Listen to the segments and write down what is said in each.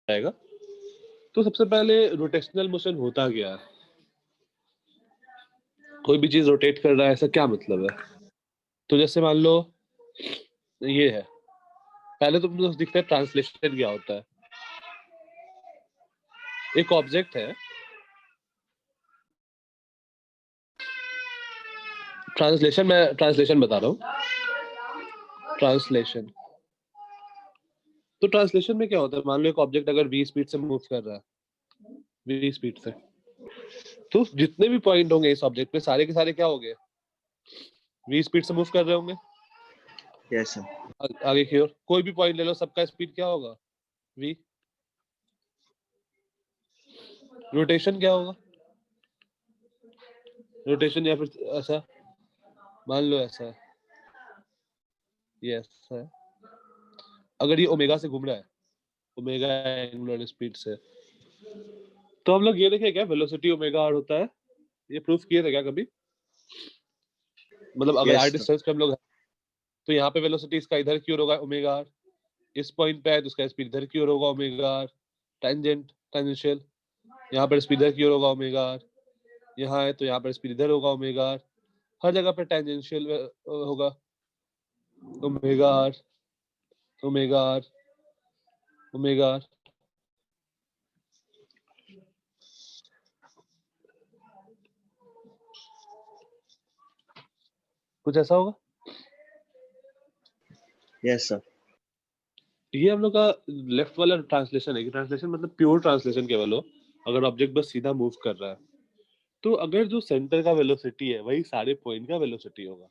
आएगा। तो सबसे पहले रोटेशनल मोशन होता क्या है? कोई भी चीज रोटेट कर रहा है, ऐसा क्या मतलब है? तो जैसे मान लो ये है, पहले तो तुमको दिखता है ट्रांसलेशन क्या होता है। एक ऑब्जेक्ट है, मैं ट्रांसलेशन बता रहा हूँ। ट्रांसलेशन, तो ट्रांसलेशन में क्या होता है? मान लो एक ऑब्जेक्ट अगर v स्पीड से मूव कर रहा है, v स्पीड से, तो जितने भी पॉइंट होंगे इस ऑब्जेक्ट पे, सारे के सारे क्या होंगे? v स्पीड से मूव कर रहे होंगे। Yes sir. आगे की ओर कोई भी पॉइंट ले लो, सबका स्पीड क्या होगा? v। रोटेशन क्या होगा? रोटेशन या फिर ऐसा, मान लो ऐसा है, ये ऐसा है, अगर ये ओमेगा से घूम रहा है, ओमेगा एंगुलर स्पीड से, तो हम लोग ये देखे क्या वेलोसिटी ओमेगा आर होता है? ये प्रूफ किए थे क्या कभी? मतलब अगर आर यस डिस्टेंस पे हम लोग, तो यहाँ पे वेलोसिटी इसका इधर की ओर होगा ओमेगा आर, इस पॉइंट पे है तो इसका स्पीड इधर की ओर होगा ओमेगा आर, टेंजेंशियल, यहाँ पर स्पीड इधर की ओर होगा ओमेगा आर, यहाँ है तो यहाँ पर स्पीड इधर होगा ओमेगा आर, हर जगह पे टेंजेंशियल होगा omega r, omega r, omega r. कुछ ऐसा होगा। Yes sir. ये हम लोग का लेफ्ट वाला ट्रांसलेशन है कि ट्रांसलेशन मतलब प्योर ट्रांसलेशन केवल हो अगर ऑब्जेक्ट बस सीधा मूव कर रहा है। तो अगर जो सेंटर का वेलोसिटी है वही सारे पॉइंट का वेलोसिटी होगा।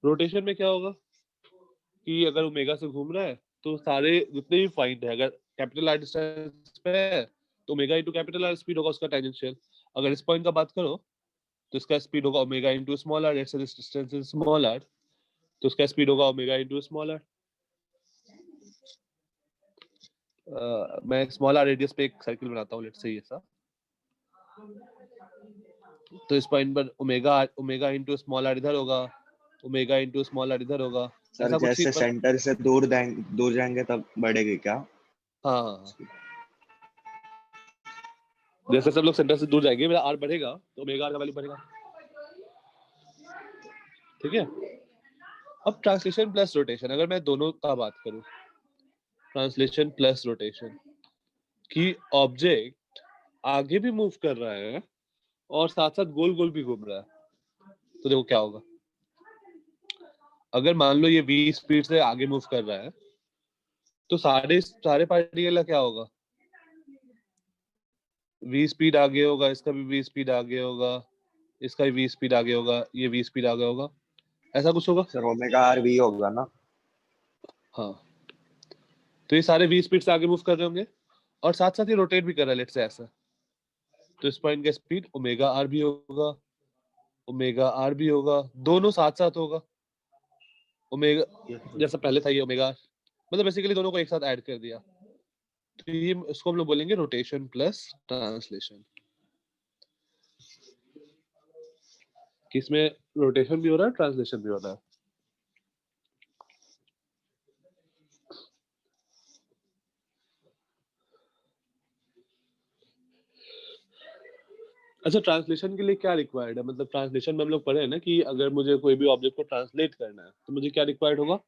रोटेशन में क्या होगा कि अगर ओमेगा से घूम रहा है तो सारे जितने भी पॉइंट है, अगर कैपिटल आर डिस्टेंस पे है तो omega into capital R speed होगा उसका टेंजेंशियल। अगर इस पॉइंट का बात करो तो इसका स्पीड होगा ओमेगा इनटू स्मॉल आर, जैसे this distance is small r तो इसका स्पीड होगा ओमेगा इनटू स्मॉल आर। मैं स्मॉल आर रेडियस पे एक सर्किल बनाता हूँ, लेट्स से ऐसा। तो इस पॉइंट पर ओमेगा इनटू स्मॉल आर इधर होगा, ओमेगा इनटू स्मॉल आर इधर होगा, सर ऐसा कुछ जैसे ही। सेंटर से दूर जाएंगे तब बढ़ेगी क्या? हाँ हाँ हाँ, जैसे सब लोग सेंटर से दूर जाएंगे मेरा आर बढ़ेगा तो ओमेगा आर का वैल्यू बढ़ेगा। ठीक है। अब ट्रांसलेशन प्लस रोटेशन, अगर मैं दोनों का बात करूं, ट्रांसलेशन प्लस रोटेशन, कि ऑब्जेक्ट आगे भी मूव कर रहा है और साथ साथ गोल गोल भी घूम रहा है, तो देखो क्या होगा। अगर मान लो ये v स्पीड से आगे मूव कर रहा है तो सारे सारे पार्टिकल का क्या होगा? v स्पीड आगे होगा, इसका भी v स्पीड आगे होगा, इसका भी v स्पीड आगे होगा, ये v स्पीड आगे होगा, ऐसा कुछ होगा। सर ओमेगा आर वी होगा ना? हाँ, तो ये सारे v स्पीड से आगे मूव कर रहे होंगे और साथ साथ ये रोटेट भी कर रहा है, लेट्स से ऐसा। तो इस पॉइंट का स्पीड ओमेगा आर भी होगा, ओमेगा आर भी होगा, दोनों साथ साथ होगा। ओमेगा जैसा पहले था ये ओमेगा आर, मतलब बेसिकली दोनों को एक साथ ऐड कर दिया। तो ये इसको हम लोग बोलेंगे रोटेशन प्लस ट्रांसलेशन, किसमें रोटेशन भी हो रहा है ट्रांसलेशन भी हो रहा है। अच्छा, ट्रांसलेशन के लिए क्या रिक्वायर्ड है? मतलब ट्रांसलेशन में हम लोग पढ़े हैं ना कि अगर मुझे कोई भी ऑब्जेक्ट को ट्रांसलेट करना है तो मुझे क्या रिक्वायर्ड होगा?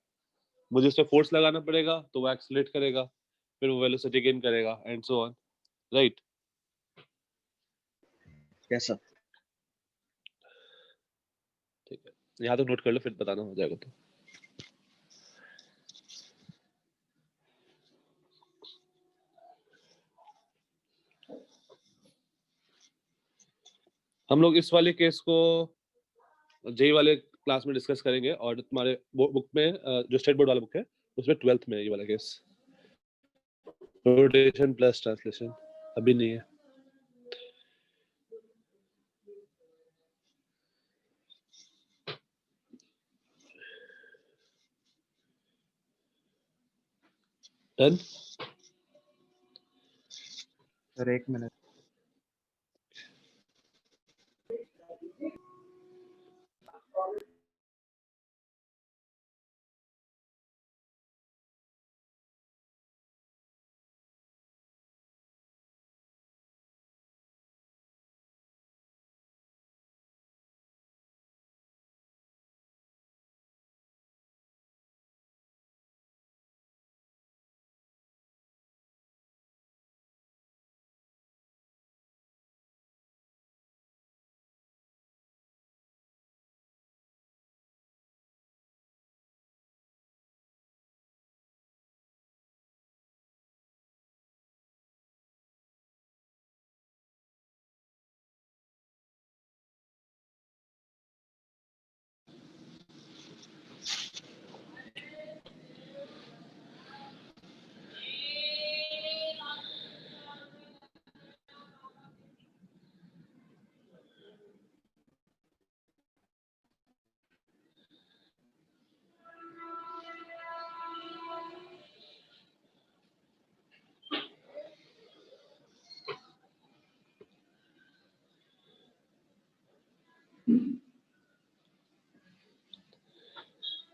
मुझे उस पर फोर्स लगाना पड़ेगा तो वो एक्सेलरेट करेगा, फिर वो वेलोसिटी गेन करेगा and so on, right? Yes sir. ठीक है, यहाँ तो नोट कर लो फिर बताना हो जाएगा तो। हम लोग इस वाले केस को जेई वाले क्लास में डिस्कस करेंगे और तुम्हारे बुक में जो स्टेट बोर्ड वाला बुक है उसमें 12th में ये वाला केस, रोटेशन प्लस ट्रांसलेशन, अभी नहीं है। डन। सर एक मिनट।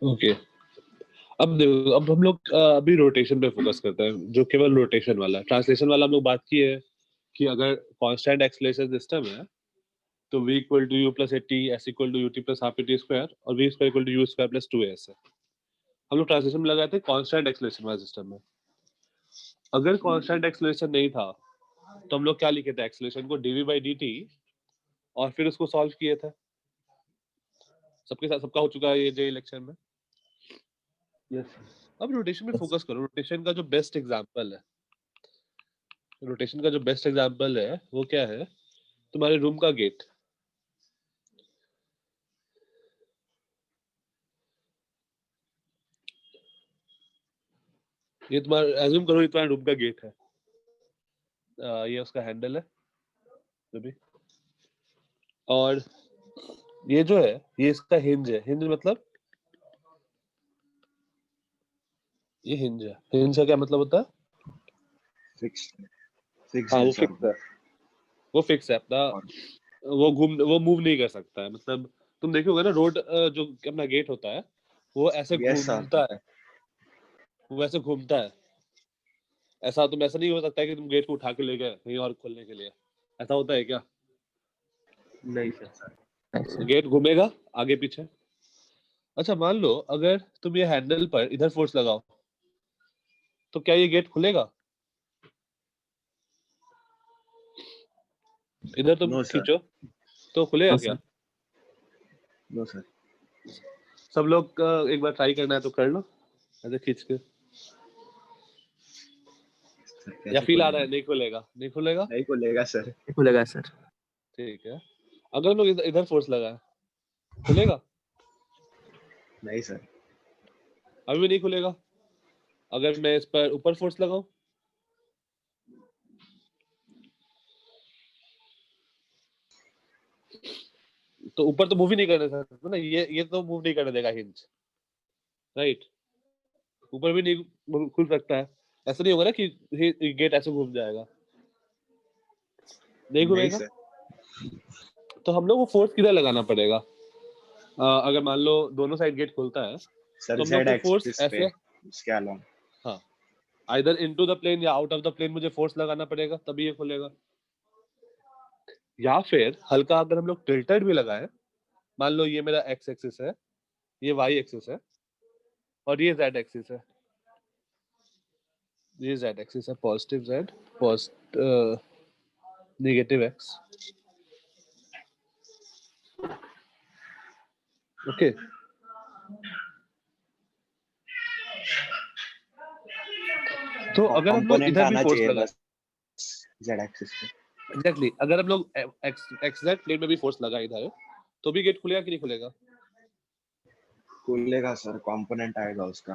ओके अब देखो, अब हम लोग अभी रोटेशन पे फोकस करते हैं, जो केवल रोटेशन वाला है। ट्रांसलेशन वाला हम लोग बात की है कि अगर कांस्टेंट एक्सेलरेशन सिस्टम है तो v equal to u plus at, s equal to ut plus half at square और v square equal to u square plus 2as है। हम लोग ट्रांसलेशन में लगाए थे कांस्टेंट एक्सेलरेशन वाला सिस्टम में। अगर कांस्टेंट एक्सेलरेशन नहीं था तो हम लोग क्या लिखे थे, एक्सेलरेशन को dv बाई dt और फिर उसको सॉल्व किए थे। सबके साथ सबका हो चुका है ये जे इलेक्शन में। यस अब रोटेशन में फोकस करो। रोटेशन का जो बेस्ट एग्जांपल है, रोटेशन का जो बेस्ट एग्जांपल है वो क्या है, तुम्हारे रूम का गेट। ये तुम्हारा एज्यूम करो, ये तुम्हारे रूम का गेट है, ये उसका हैंडल है जो भी, और ये जो है ये इसका हिंज है। हिंज मतलब ये हिंज है। हिंज का क्या मतलब होता है? फिक्स फिक्स हाँ है वो सर फिक्स है, वो फिक्स है अपना, और वो मूव नहीं कर सकता है। मतलब तुम देखे होगे ना, रोड जो अपना गेट होता है वो ऐसे यस सर घूमता है, वो ऐसे घूमता है। ऐसा तुम ऐसा नहीं हो सकता है कि तुम गेट को उठा के ले गए कहीं और खोलने के लिए। ऐसा होता है क्या? नहीं सर गेट घूमेगा आगे पीछे। अच्छा मान लो अगर तुम ये हैंडल पर इधर फोर्स लगाओ तो क्या ये गेट खुलेगा? इधर तुम नो सर खींचो तो खुलेगा क्या? नो सर सब लोग एक बार ट्राई करना है तो कर लो ऐसे खींच के। सर या कैसे फील आ रहा है खुलेगा नहीं खुलेगा? नहीं खुलेगा, नहीं खुलेगा सर खुलेगा सर ठीक है। अगर हम लोग इधर फोर्स लगाए खुलेगा? नहीं सर अभी भी नहीं खुलेगा। अगर मैं इस पर ऊपर फोर्स लगाऊं तो ऊपर तो मूव ही नहीं करने सकता ना, ये तो मूव नहीं करने देगा हिंज, राइट? ऊपर भी नहीं खुल सकता है। ऐसा नहीं होगा ना कि गेट ऐसे घूम जाएगा, नहीं नहीं घूमेगा। सर तो हम लोग को फोर्स किधर लगाना पड़ेगा? अगर मान लो दोनों साइड गेट खुलता है सर तो हम लोग जेड को फोर्स एक्सिस पे ऐसे, उसके अलावा हाँ, आइदर इनटू द प्लेन या आउट ऑफ द प्लेन मुझे फोर्स लगाना पड़ेगा तभी ये खुलेगा। या फिर हल्का अगर हम लोग टिल्टेड भी लगाए, मान लो ये मेरा एक्स एक्सिस है, ये वाई एक्सिस है और ये जेड एक्सिस है, ये जेड एक्सिस है, positive Z negative x, okay. तो अगर हम लोग कंपोनेंट इधर भी आना फोर्स चाहिए लगाए, बस जेड एक्सिस पे एग्जैक्टली अगर हम लोग एक्स जेड प्लेन में भी फोर्स लगाए इधर तो भी गेट खुलेगा कि नहीं खुलेगा? खुलेगा सर कंपोनेंट आएगा उसका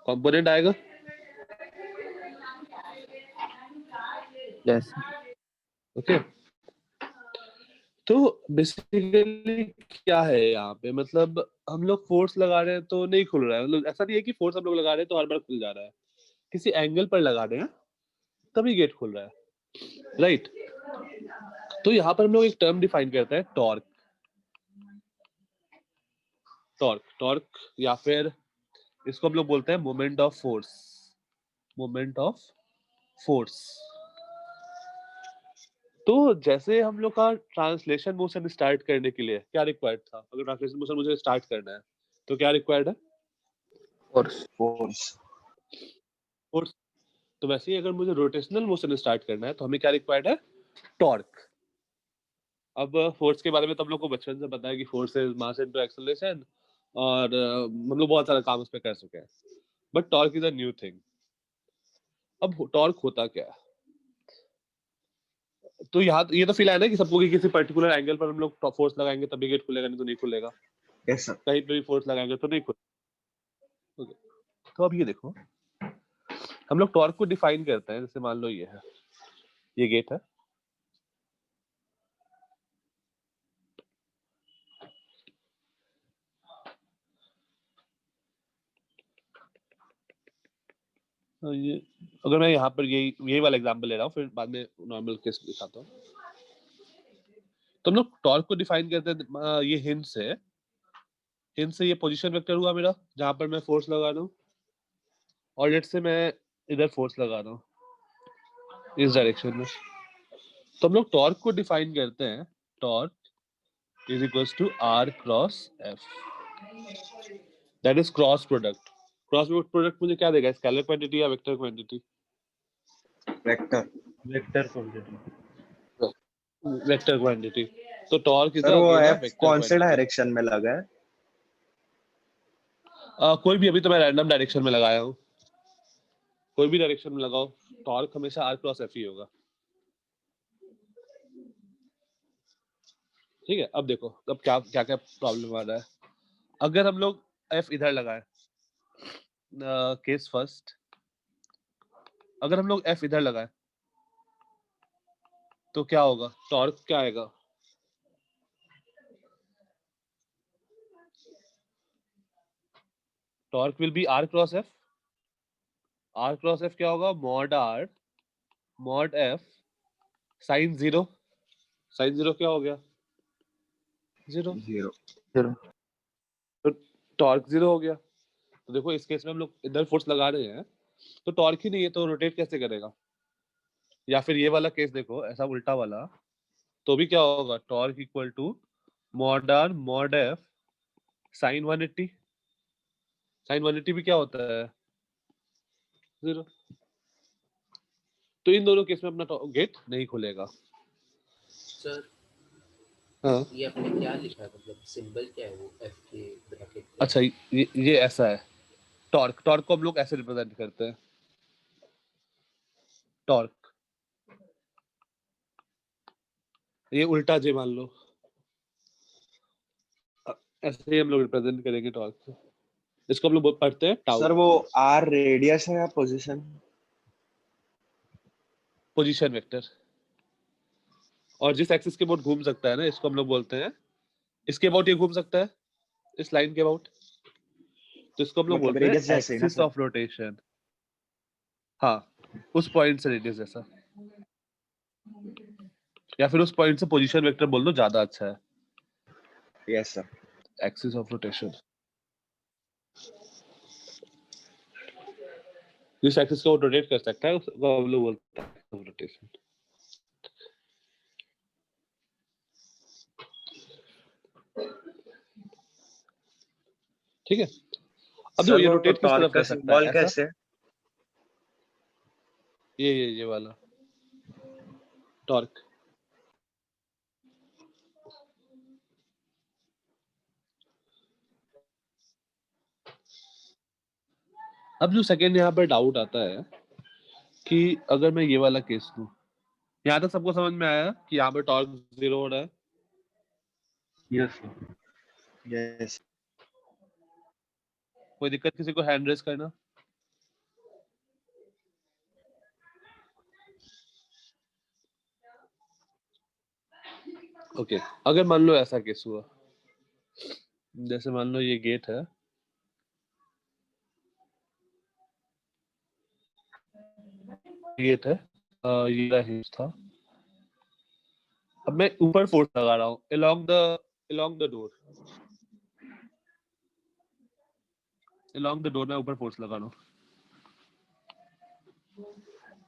कंपोनेंट आएगा, यस ओके। तो बेसिकली क्या है यहाँ पे, मतलब हम लोग फोर्स लगा रहे हैं तो नहीं खुल रहा है। मतलब ऐसा नहीं है कि फोर्स हम लोग लगा रहे हैं तो हर बार खुल जा रहा है, किसी एंगल पर लगा रहे हैं तभी गेट खुल रहा है, राइट? तो यहाँ पर हम लोग एक टर्म डिफाइन करते हैं, टॉर्क। टॉर्क या फिर इसको हम लोग बोलते हैं moment of force. Moment of force. तो जैसे हम लोग का ट्रांसलेशन मोशन स्टार्ट करने के लिए क्या रिक्वायर्ड था? अगर ट्रांसलेशन मोशन मुझे स्टार्ट करना है तो क्या रिक्वायर्ड है? Force force force. तो वैसे ही अगर मुझे रोटेशनल मोशन स्टार्ट करना है तो हमें क्या रिक्वायर्ड है? टॉर्क। अब फोर्स के बारे में तो हम लोग को बचपन से पता है कि force is mass into acceleration, और हम लोग बहुत सारा काम उस पर कर चुके हैं। But torque is a new thing. अब टॉर्क होता क्या है? तो यहाँ ये तो फील है ना कि सबको कि किसी पर्टिकुलर एंगल पर हम लोग फोर्स लगाएंगे तभी गेट खुलेगा, नहीं तो नहीं खुलेगा। यस सर कहीं पे भी फोर्स लगाएंगे तो नहीं खुलेगा। Okay. तो अब ये देखो, हम लोग टॉर्क को डिफाइन करते हैं। जैसे मान लो ये है, ये गेट है, तो ये अगर मैं यहाँ पर यही वाला एग्जांपल ले रहा हूँ, फिर बाद में नॉर्मल केस दिखाता हूँ। तो हम लोग टॉर्क को डिफाइन करते हैं ये हिंज से हिंज से ये पोजीशन वेक्टर हुआ मेरा जहां पर मैं फोर्स लगा रहा हूँ, और लेट से मैं इधर फोर्स लगा रहा हूँ इस डायरेक्शन में। तो हम लोग टॉर्क को डिफाइन करते हैं, torque is equals to r cross F, that is cross product. Cross product मुझे क्या देगा, स्केलर क्वांटिटी या vector quantity? Vector. Vector quantity. Vector quantity. तो टॉर्क इज सर वो अगेन अ एफ वेक्टर कौन से क्वांटिटी। डायरेक्शन में लगा है? कोई भी, अभी तो मैं रैंडम डायरेक्शन में लगाया हूँ, कोई भी डायरेक्शन में लगाओ, टॉर्क हमेशा आर क्रॉस एफ ही होगा। ठीक है, अब देखो अब क्या क्या क्या प्रॉब्लम आ रहा है। अगर हम लोग एफ इधर लगाए, केस फर्स्ट, अगर हम लोग एफ इधर लगाए तो क्या होगा, टॉर्क क्या आएगा? Torque will be r cross F. R cross F क्या होगा, mod are mod F sine zero. Sine zero क्या हो गया, जीरो। 0। जीरो। तो टॉर्क जीरो हो गया। तो देखो इस केस में हम लोग इधर फोर्स लगा रहे हैं तो टॉर्क ही नहीं है, तो रोटेट कैसे करेगा? या फिर ये वाला केस देखो, ऐसा उल्टा वाला, तो भी क्या होगा, torque equal to mod are mod F sine 180। Sine 180 भी क्या होता है, जीरो। तो इन दोनों केस में अपना गेट नहीं खुलेगा। सर हाँ, ये आपने क्या लिखा है, मतलब सिंबल क्या है वो एफ के ब्रैकेट के? अच्छा ये ऐसा है, टॉर्क। टॉर्क को हम लोग ऐसे रिप्रेजेंट करते हैं, टॉर्क ये उल्टा जे मान लो, ऐसे ही हम लोग रिप्रेजेंट करेंगे टॉर्क को। इसको हम लोग पढ़ते हैं टाउ, सर वो आर रेडियस है या पोजीशन? Position vector. और जिस एक्सिस के अबाउट घूम सकता है ना, इसको हम लोग बोलते हैं, इसके अबाउट ये घूम सकता है, इस लाइन के अबाउट, तो इसको हम लोग मतलब बोलते हैं रेडियस जैसे ही ना एक्सिस सर? Of rotation. हाँ, उस पॉइंट से रेडियस जैसा, या फिर उस पॉइंट से पोजीशन वेक्टर बोल दो, ज्यादा अच्छा है। Yes sir. Axis of rotation, जिस एक्सिस को रोटेट कर सकता है उसको हम लोग बोलते हैं रोटेशन। ठीक है, अब देखो सर ये वो रोटेट किस टॉर्क तरफ का कर सकता है, सिंबल ऐसा, कैसे? ये वाला टॉर्क। अब जो सेकंड यहाँ पर डाउट आता है कि अगर मैं ये वाला केस लूं, यहाँ तक सबको समझ में आया कि यहाँ पर टॉर्क जीरो हो रहा है? यस। यस। कोई दिक्कत किसी को हैंड रेस करना? ओके, अगर मान लो ऐसा केस हुआ, जैसे मान लो ये गेट है, गेट है, ये हिंज था, अब मैं ऊपर फोर्स लगा रहा हूँ along the door, along the door मैं ऊपर फोर्स लगा रहा हूँ।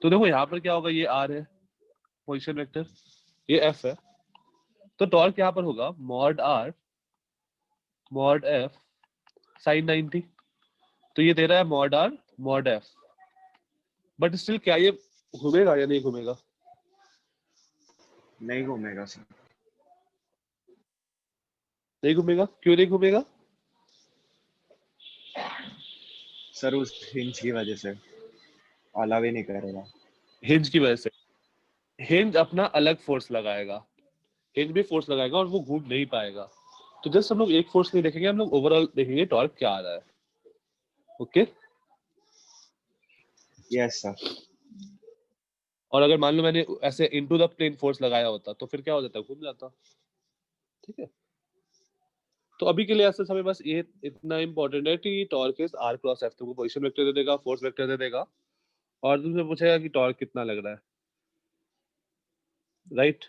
तो देखो यहाँ पर क्या होगा, ये आर है पोजीशन वेक्टर, ये एफ है, तो टॉर्क यहाँ पर होगा mod are mod F sine 90। तो ये दे रहा है mod are mod F, but still क्या ये घूमेगा या नहीं घूमेगा? नहीं घूमेगा सर। नहीं घूमेगा, क्यों नहीं घूमेगा? सर उस हिंज की वजह से अलाउ ही नहीं करेगा। हिंज की वजह से, हिंज अपना अलग फोर्स लगाएगा, हिंज भी फोर्स लगाएगा और वो घूम नहीं पाएगा। तो जस्ट हम लोग एक फोर्स नहीं देखेंगे, हम लोग ओवरऑल देखेंगे टॉर्क क्या आ रहा है। Okay, yes sir. और अगर मान लो मैंने ऐसे इनटू द प्लेन फोर्स लगाया होता तो फिर क्या हो जाता, घूम जाता। ठीक है, तो अभी के लिए ऐसे समय बस ये इतना इंपॉर्टेंट है कि torque is r cross F, तुमको पोजीशन वेक्टर दे देगा, फोर्स वेक्टर दे देगा, और तुमसे पूछेगा कि टॉर्क कितना लग रहा है, right?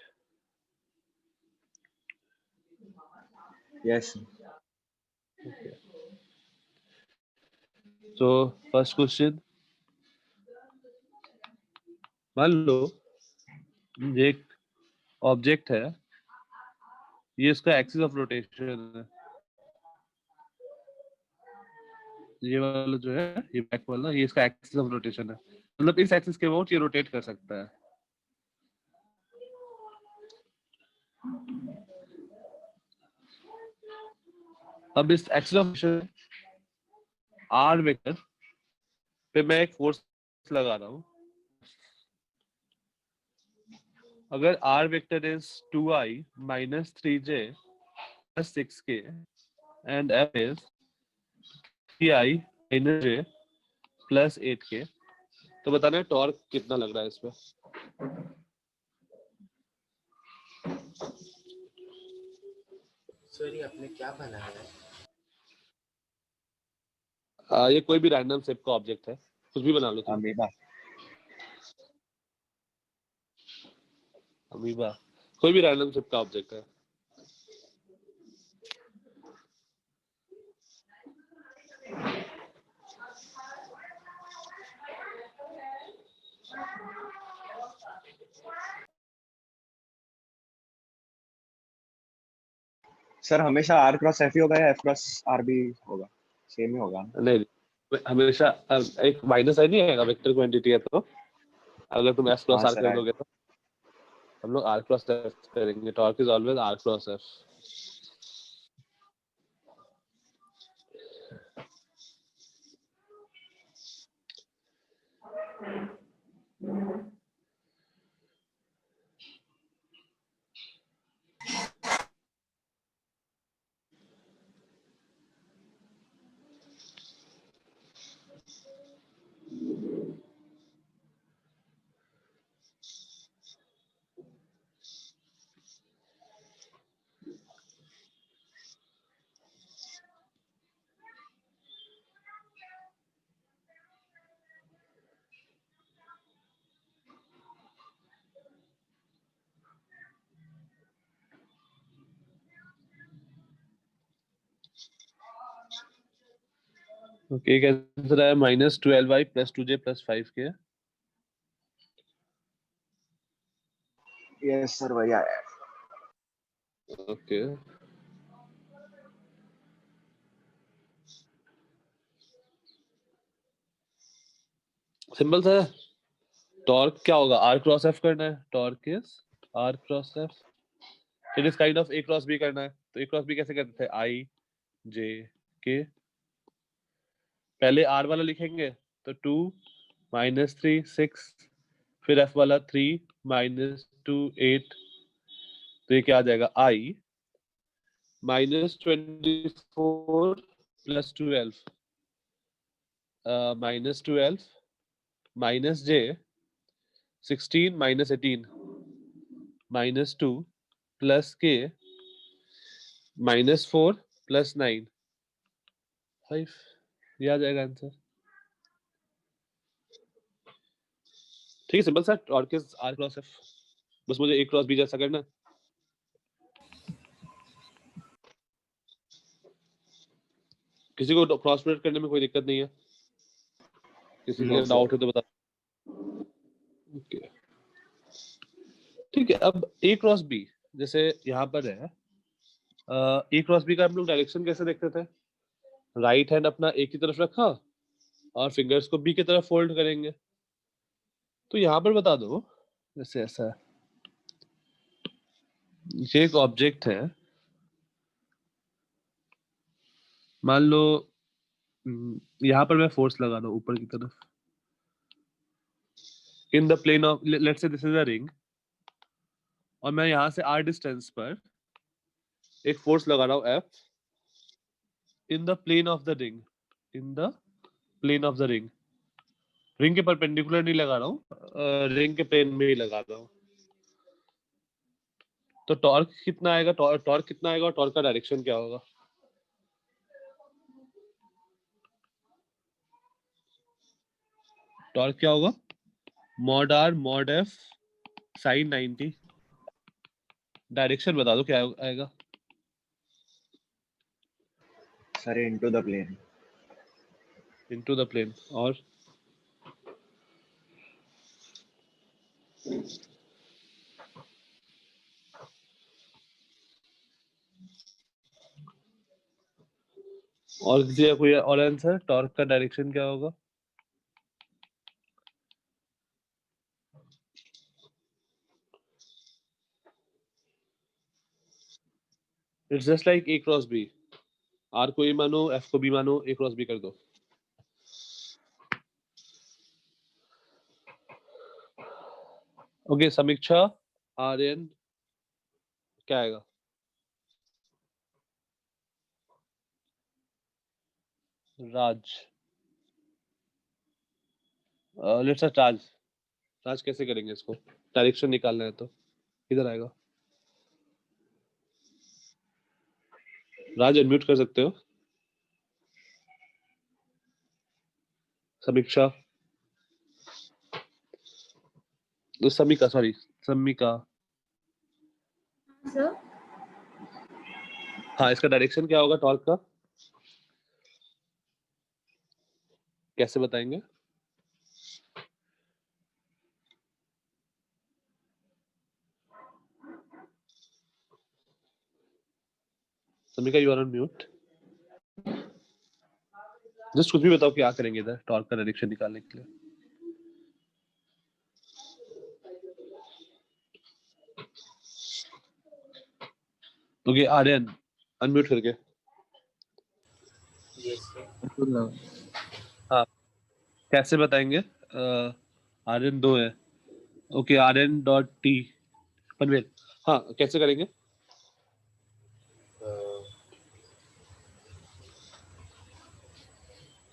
Yes. Okay. So first question, मान लो ये एक ऑब्जेक्ट है, ये इसका एक्सिस ऑफ रोटेशन है, ये वाला जो है, ये बैक वाला, ये इसका एक्सिस ऑफ रोटेशन है, मतलब इस एक्सिस के अबाउट ये रोटेट कर सकता है। अब इस axis of rotation r vector पे मैं एक फोर्स लगा रहा हूँ। अगर r vector is 2i minus 3j plus 6k and f is 3i minus j plus 8k, तो बताना टॉर्क कितना लग रहा है इसमें। सर ये आपने क्या बनाया है? ये कोई भी रैंडम शेप का ऑब्जेक्ट है, कुछ भी बना लो तुम। अमीबा। अमीबा, कोई भी रैंडम शेप का ऑब्जेक्ट है। सर हमेशा आर क्रॉस एफ ही होगा या एफ क्रॉस आर भी होगा? सेम ही होगा। नहीं, हमेशा एक माइनस है, नहीं आएगा, वेक्टर क्वांटिटी है, तो अगर तुम एस क्रॉस हाँ आर सर कर दोगे तो हम लोग आर क्रॉस एफ करेंगे। Torque is always r cross F. Okay, एक आंसर है -12y + 2j + 5k। Yes sir वही आया है। ओके, सिंपल सा है। टॉर्क क्या होगा, आर क्रॉस एफ करना है। Torque is r cross F, it is kind of A cross B करना है। तो ए क्रॉस बी कैसे करते थे, आई जे के, पहले आर वाला लिखेंगे तो 2 -3 6, फिर एफ वाला 3 -2 8, तो ये क्या आ जाएगा, आई -24 + 12 -12 -j 16 -18 -2 + k -4 + 9 5, ये आ जाएगा आंसर। ठीक है, सिंपल सा। Torque is r cross F, बस मुझे ए क्रॉस बी जैसा करना है। किसी को क्रॉस प्रोडक्ट करने में कोई दिक्कत नहीं है? किसी नो का सर। डाउट है तो बता। ओके, ठीक है। अब ए क्रॉस बी, जैसे यहाँ पर है, ए क्रॉस बी का हम लोग डायरेक्शन कैसे देखते थे, राइट हैंड अपना ए की तरफ रखा और फिंगर्स को बी की तरफ फोल्ड करेंगे। तो यहाँ पर बता दो, जैसे ऐसा है, ये एक ऑब्जेक्ट है, मान लो यहाँ पर मैं फोर्स लगा रहा हूँ ऊपर की तरफ, in the plane of, let's say this is a ring, और मैं यहाँ से आर डिस्टेंस पर एक फोर्स लगा रहा हूँ F, in the plane of the ring, in the plane of the ring, ring के परपेंडिकुलर नहीं लगा रहा हूँ, रिंग के प्लेन में ही लगा रहा हूँ। तो टॉर्क कितना आएगा, टॉर्क कितना आएगा और टॉर्क का डायरेक्शन क्या होगा? टॉर्क क्या होगा, mod r mod f sin 90। Direction बता दो क्या आएगा। Sir into the plane. Into the plane. और किसी का कोई और आंसर? टॉर्क का डायरेक्शन क्या होगा? It's just like A cross B. R को ए मानो, एफ को बी मानो, ए क्रॉस बी कर दो। ओके, समीक्षा, आर्यन, क्या आएगा? राज, लेट्स राज। राज कैसे करेंगे इसको? डायरेक्शन निकालना है तो किधर आएगा? राज अनम्यूट कर सकते हो। समीक्षा, समीका, सॉरी समीका। सर हाँ, इसका डायरेक्शन क्या होगा टॉर्क का? कैसे बताएंगे? Samika, you are on mute. Just कुछ भी बताओ क्या करेंगे इधर टॉर्क का डायरेक्शन निकालने के लिए। ओके, आर्यन अनम्यूट करके। Yes sir. हाँ, कैसे बताएंगे? आर्यन 2 है। Okay, Aryan dot T Panvel. हाँ, कैसे करेंगे?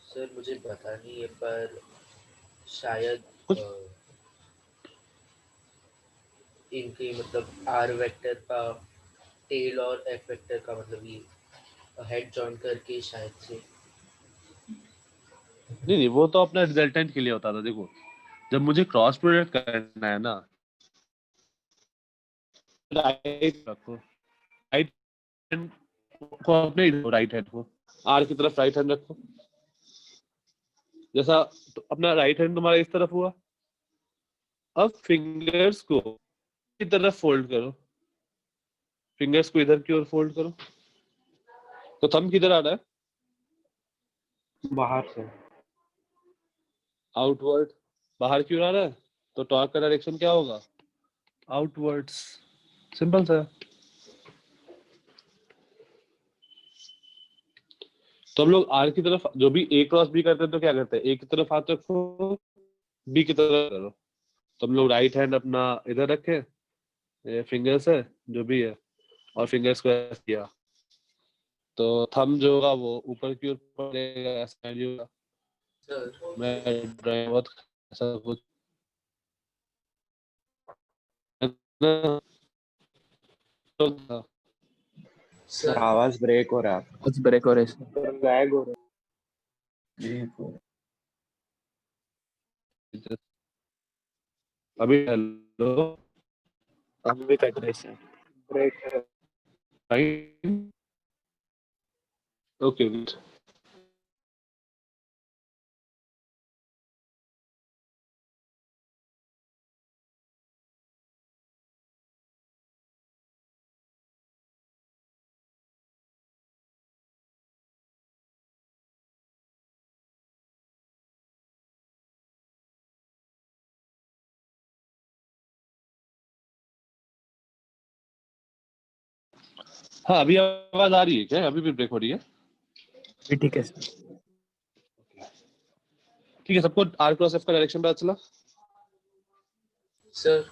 सर मुझे पता नहीं है पर शायद कुछ इनके मतलब आर वेक्टर का टेल और एफ वेक्टर का मतलब ये हेड जॉइन करके शायद से। नहीं, वो तो अपना रिजल्टेंट के लिए होता था। देखो, जब मुझे क्रॉस प्रोडक्ट करना है ना, राइट रखो, राइट हैंड को अपने राइट हैंड को आर की तरफ राइट हैंड रखो। जैसा तो अपना राइट हैंड तुम्हारा इस तरफ हुआ। अब फिंगर्स को की तरफ फोल्ड करो, फिंगर्स को इधर की ओर फोल्ड करो। तो थंब किधर आ रहा है? बाहर से। आउटवर्ड, बाहर की ओर आ रहा है। तो टॉर्क का डायरेक्शन क्या होगा? आउटवर्ड्स। सिंपल सा। तो हम लोग आर की तरफ जो भी ए क्रॉस बी करते हैं तो क्या करते हैं? ए की तरफ हाथ रखो, बी की तरफ करो। तो हम लोग राइट हैंड अपना इधर रखे, ये फिंगर्स है जो भी है, और फिंगर्स को ऐसे किया। तो थंब जो होगा वो ऊपर की ओर पड़ेगा, ऐसा नहीं होगा। सर मैं ड्राइंग बहुत ऐसा कुछ ना, तो था। सर सर आवाज ब्रेक हो रहा है आपका। कुछ ब्रेक हो रहे हैं। सर लैग हो रहा अभी हेलो, अभी भी कट रहे हैं। है, ब्रेक है। Fine, okay. हाँ, अभी आवाज आ रही है क्या? अभी भी ब्रेक हो रही है? भी ठीक है सर। ठीक है, सबको आर क्रॉस एफ का डायरेक्शन पता चला? सर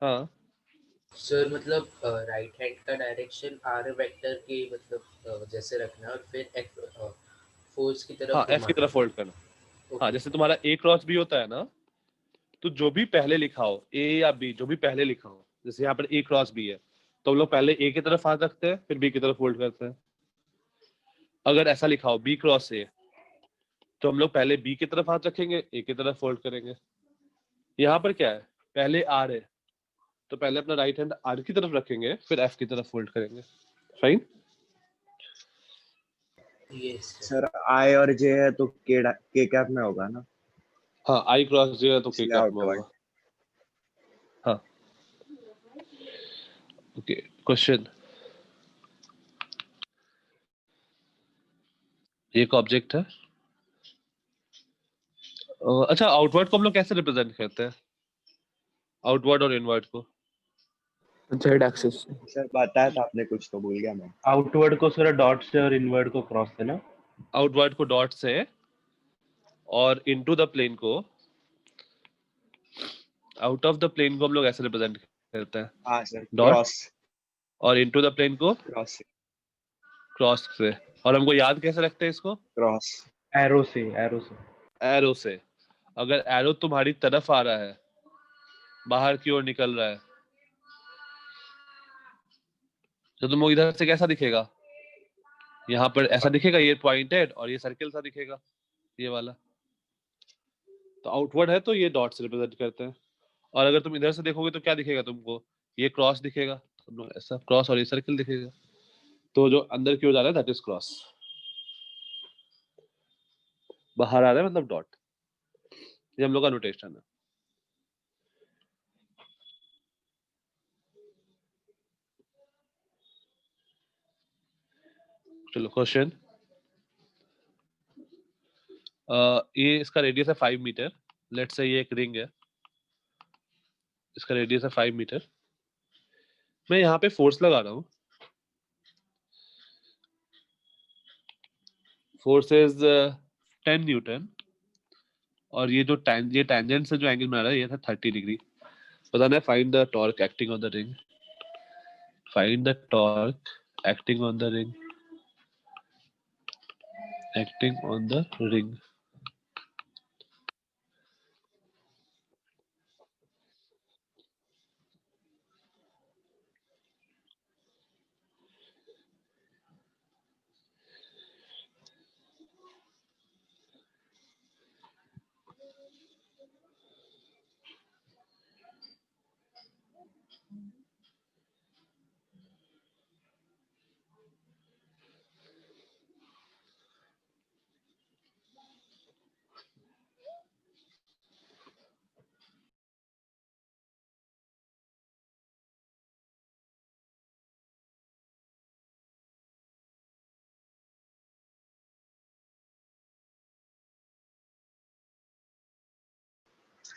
हाँ सर मतलब राइट हैंड का डायरेक्शन आर वेक्टर के मतलब जैसे रखना है और फिर एफ फोर्स की हाँ, तरफ एफ की घुमाना तरफ है। फोल्ड करना। हाँ, ओके जैसे सर। तुम्हारा ए क्रॉस बी होता है ना, तो जो भी पहले लिखा हो, ए या बी, जो भी पहले लिखा हो, जैसे यहाँ पर ए क्रॉस बी है, तो हम लोग पहले ए की तरफ हाथ रखते हैं, फिर बी की तरफ फोल्ड करते हैं। अगर ऐसा लिखा हो बी क्रॉस ए, तो हम लोग पहले बी की तरफ हाथ रखेंगे, ए की तरफ फोल्ड करेंगे। यहाँ पर क्या है? पहले आर है, तो पहले अपना राइट हैंड आर की तरफ रखेंगे, फिर एफ की तरफ फोल्ड करेंगे। Fine. Yes sir. Sir I और जे है तो के कैप में होगा ना, हाँ आई क्रॉस जे है तो के इसलिए कैप में होगा। आउटवर्ड। हाँ ओके क्वेश्चन, एक ऑब्जेक्ट है। अच्छा आउटवर्ड को हम लोग कैसे रिप्रेजेंट करते हैं, आउटवर्ड और इनवर्ड को? जेड एक्सिस से। सर बताया था आपने, कुछ तो भूल गया मैं। आउटवर्ड को सर डॉट से और इनवर्ड को क्रॉस से ना। आउटवर्ड को डॉट से और इनटू द प्लेन को, आउट ऑफ द प्लेन को हम लोग ऐसे रिप्रेजेंट करते हैं, हाँ सर, डॉट, क्रॉस। और इनटू द प्लेन को क्रॉस से। क्रॉस से। और हमको याद कैसे रखते हैं इसको? क्रॉस। एरो से, एरो से। एरो से। अगर एरो तुम्हारी तरफ आ रहा है, बाहर की ओर निकल रहा है, तो तुमको इधर से कैसा दिखेगा? यहाँ पर ऐसा दिखेगा, ये पॉइंटेड और ये सर्किल सा दिखेगा, ये वाला। तो आउटवर्ड है तो ये डॉट से रिप्रेजेंट करते हैं। और अगर तुम इधर से देखोगे तो क्या दिखेगा तुमको? ये क्रॉस दिखेगा, तुम लोग ऐसा क्रॉस, और ये सर्किल दिखेगा। तो जो अंदर की ओर जा रहा है दैट इज क्रॉस, बाहर आ रहा है मतलब डॉट। ये हम लोग का नोटेशन है। चलो क्वेश्चन, ये इसका रेडियस है 5 मीटर। लेट्स से ये एक रिंग है, इसका रेडियस है 5 मीटर। मैं यहाँ पे फोर्स लगा रहा हूँ, फोर्स इज 10 न्यूटन। और ये जो ये टैंजेंट से जो एंगल बना रहा है ये था 30 डिग्री। बताना है find the torque acting on the ring, find the torque acting on the ring, acting on the ring.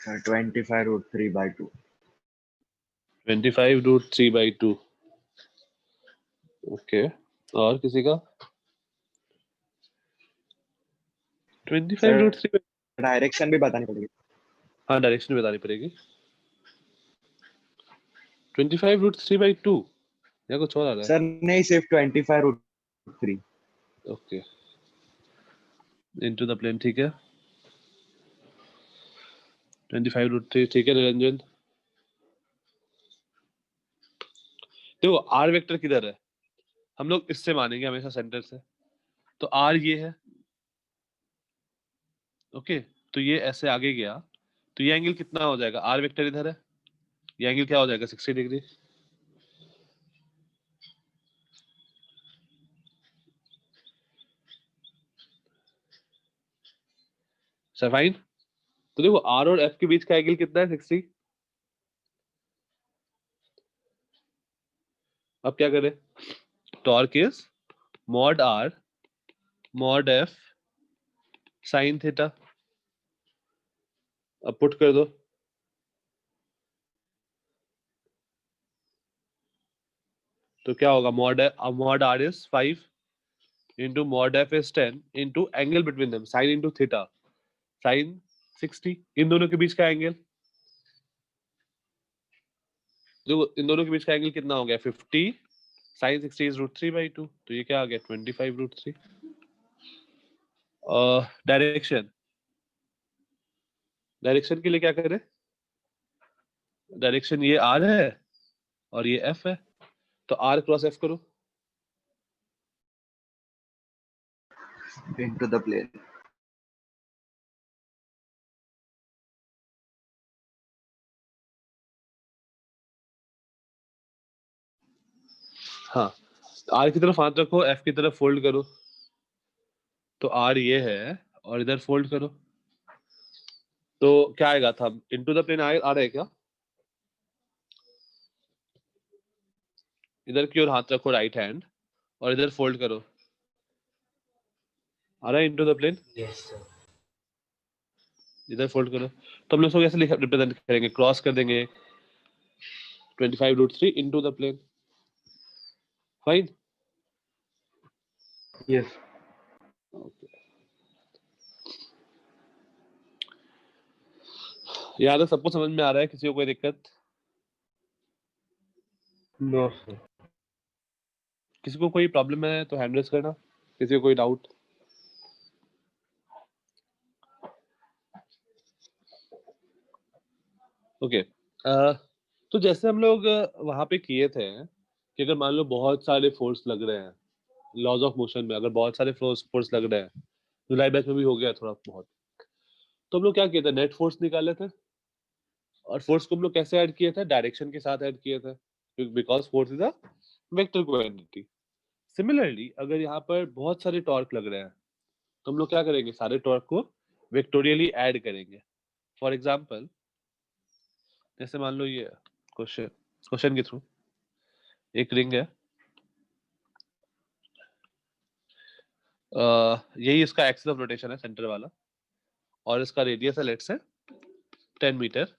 Sir 25√3/2। 25√3/2। Okay, और किसी का? 25 सर रूट 3। डायरेक्शन भी बतानी पड़ेगी। हाँ डायरेक्शन बतानी पड़ेगी। 25√3/2 या कुछ और आ रहा है? सर नहीं, सिर्फ 25√3। ओके, इनटू द प्लेन, ठीक है। 25√3 ठीक है निरंजन। देखो आर वेक्टर किधर है, हम लोग इससे मानेंगे हमेशा, सेंटर से। तो आर ये है, ओके। तो ये ऐसे आगे गया, तो ये एंगल कितना हो जाएगा? आर वेक्टर इधर है, ये एंगल क्या हो जाएगा? 60 डिग्री। फाइन। तो देखो आर और एफ के बीच का एंगल कितना है? 60। अब क्या करें? Torque is mod are mod F sine theta. अब पुट कर दो, तो क्या होगा? Mod r is 5 into mod F is 10 into angle between them sine into theta, sine 60। इन दोनों के बीच का एंगल, जो इन दोनों के बीच का एंगल कितना हो गया? 50 साइन 60 इज √3/2। तो ये क्या आ गया? 25√3। डायरेक्शन, डायरेक्शन के लिए क्या करें? डायरेक्शन ये आर है और ये एफ है, तो आर क्रॉस एफ करो। Into the plane. हाँ, आर की तरफ हाथ रखो, एफ की तरफ फोल्ड करो। तो आर ये है और इधर फोल्ड करो तो क्या आएगा था इनटू द प्लेन आ रहा है क्या? इधर की ओर हाथ रखो राइट हैंड और इधर फोल्ड करो, आ रहा है into the plane? Yes sir. इधर फोल्ड करो तो हम लोग इसको कैसे रिप्रेजेंट करेंगे? क्रॉस कर देंगे 25√3 into the plane. Fine. Yes. यहाँ तक सबको समझ में आ रहा है? किसी को कोई दिक्कत? No sir. किसी को कोई प्रॉब्लम है तो हैंड रेज करना, किसी को कोई डाउट? ओके तो जैसे हम लोग वहां पे किए थे कि अगर मान लो बहुत सारे फोर्स लग रहे हैं लॉज ऑफ मोशन में, अगर बहुत सारे फोर्स लग रहे हैं, तो लाइट बैच में भी हो गया थोड़ा बहुत, तो हम लोग क्या किए थे? नेट फोर्स निकाले थे और फोर्स को हम लोग कैसे ऐड किए थे? डायरेक्शन के साथ ऐड किए थे, because force is a vector quantity. Similarly अगर यहाँ पर बहुत सारे टॉर्क लग रहे हैं तो हम लोग क्या करेंगे? सारे टॉर्क को वेक्टोरियली ऐड करेंगे। फॉर एग्जाम्पल जैसे मान लो ये क्वेश्चन के थ्रू एक रिंग है, यही इसका एक्सिस ऑफ रोटेशन है सेंटर वाला, और इसका रेडियस है लेट्स से 10 मीटर।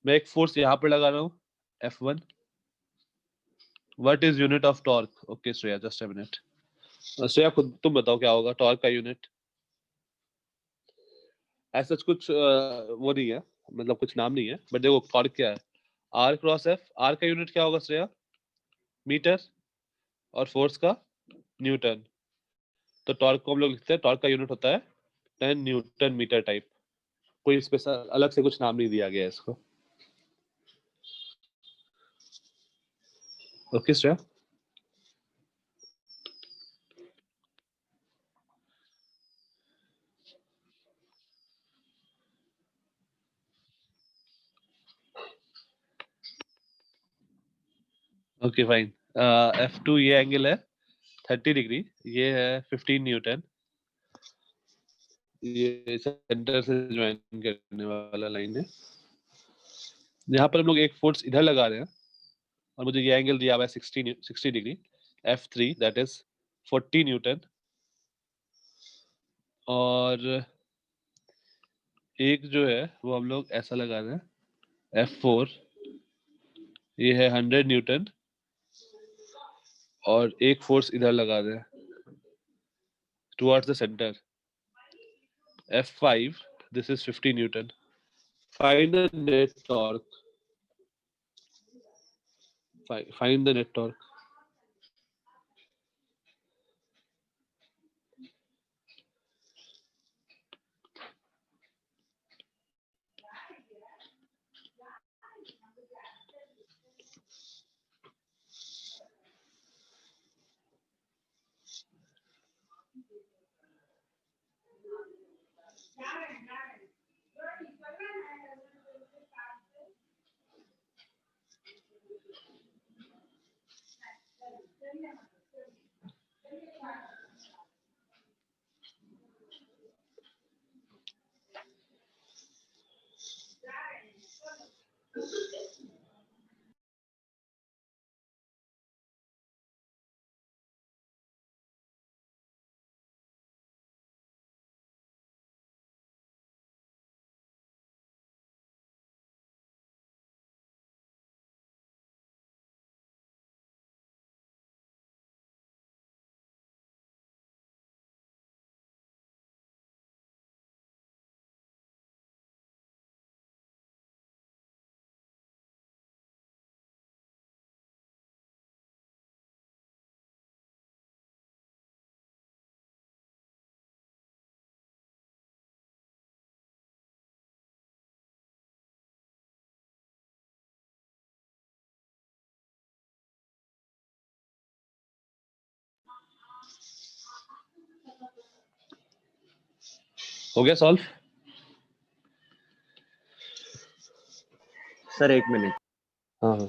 मैं एक फोर्स यहाँ पर लगा रहा हूँ F1। What is unit of torque? Okay Shreya, just a minute. Shreya खुद तुम बताओ क्या होगा टॉर्क का यूनिट? ऐसा कुछ वो नहीं है, मतलब कुछ नाम नहीं है, बट देखो टॉर्क क्या है? R cross F. आर का यूनिट क्या होगा श्रेया? मीटर। और फोर्स का न्यूटन। तो टॉर्क को हम लोग लिखते हैं, टॉर्क का यूनिट होता है 10 न्यूटन मीटर टाइप। कोई स्पेशल अलग से कुछ नाम नहीं दिया गया है इसको। Okay Shreya. Okay fine. F2 ये एंगल है 30 डिग्री, ये है 15 न्यूटन, ये सेंटर से ज्वाइन करने वाला लाइन है। यहाँ पर हम लोग एक फोर्स इधर लगा रहे हैं और मुझे ये एंगल दिया हुआ है 60 degree, F3 that is 40 Newton. और एक जो है वो हम लोग ऐसा लगा रहे हैं F4, ये है 100 न्यूटन। और एक फोर्स इधर लगा रहे हैं towards the centre F5, this is 50 Newton. Find the net torque. Find the net torque. हो गया सॉल्व? सर एक मिनट। हाँ हाँ।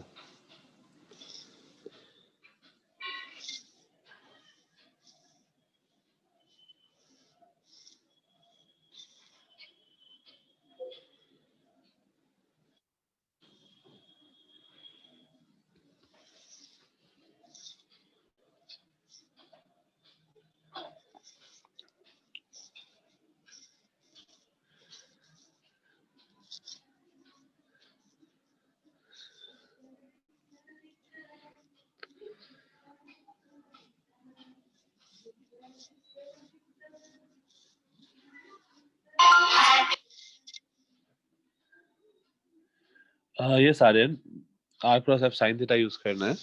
हाँ ये सारे R cross F sine theta use करना है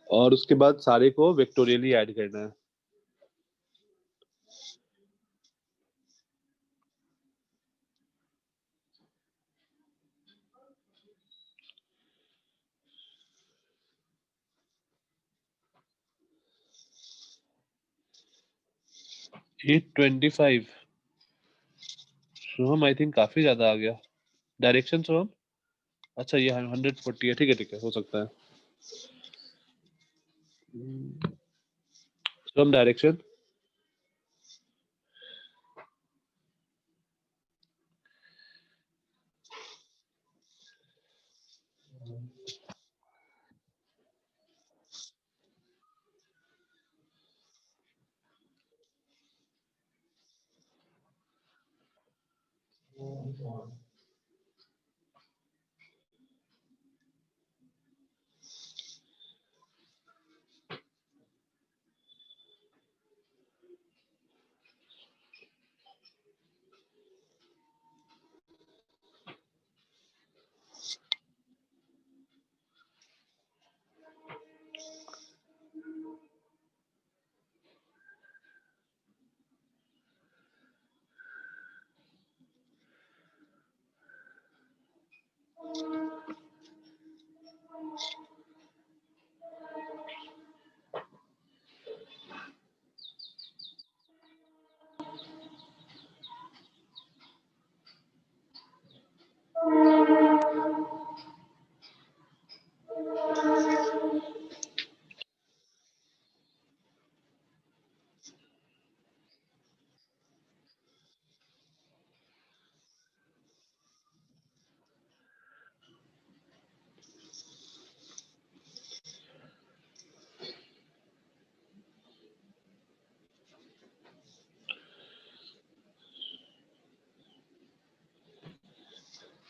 और उसके बाद सारे को वेक्टोरियली ऐड करना है। ये 25 सोहम आई थिंक काफी ज्यादा आ गया। डायरेक्शन सोहम, अच्छा ये 140 है, ठीक है हो सकता है। सोहम डायरेक्शन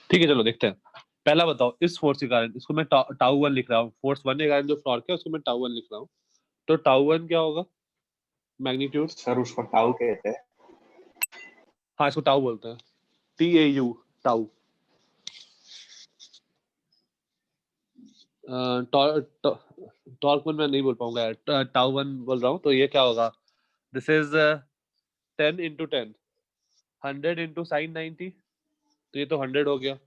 ठीक है, चलो देखते हैं। पहला बताओ, इस फोर्स के कारण, इसको मैं टाउ वन लिख रहा हूँ, फोर्स वन के कारण जो टॉर्क है उसको मैं टाउ वन लिख रहा हूँ। तो टाउ वन क्या होगा? मैग्नीट्यूड। सर उसको टाउ कहते हैं। हाँ इसको टाउ बोलते हैं, TAU, टाउ। टॉर्क वन मैं नहीं बोल पाऊंगा यार, टाउ वन बोल रहा हूँ। तो ये क्या होगा? This is 10 into 10, 100 into sin 90, तो ये तो 100 हो गया।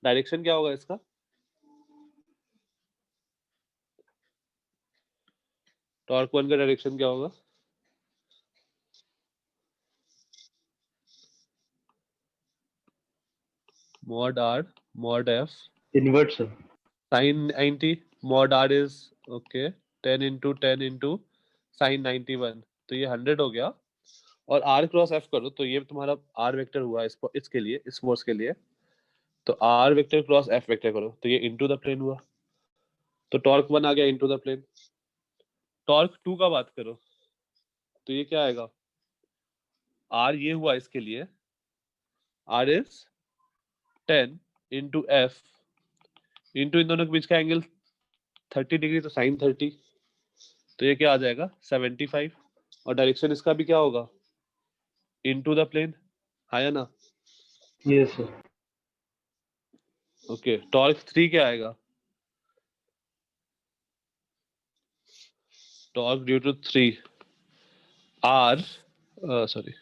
डायरेक्शन क्या होगा इसका? टॉर्क वन का डायरेक्शन क्या होगा? mod r mod f invert sir. sin 90, mod r is okay 10 into 10 into sin 91, तो ये 100 हो गया। और r क्रॉस f करो तो ये तुम्हारा r वेक्टर हुआ इसके लिए, इस फोर्स के लिए। तो r vector cross f vector करो तो ये इनटू द प्लेन हुआ। तो टॉर्क वन आ गया into the plane. Torque two का बात करो तो ये क्या आएगा? r ये हुआ इसके लिए, r is 10 into f into इन दोनों के बीच का एंगल 30 डिग्री, तो साइन 30, तो ये क्या आ जाएगा? 75। और डायरेक्शन इसका भी क्या होगा? इनटू द प्लेन, आया ना? Yes sir. Okay, torque three क्या आएगा? Torque due to three R, sorry,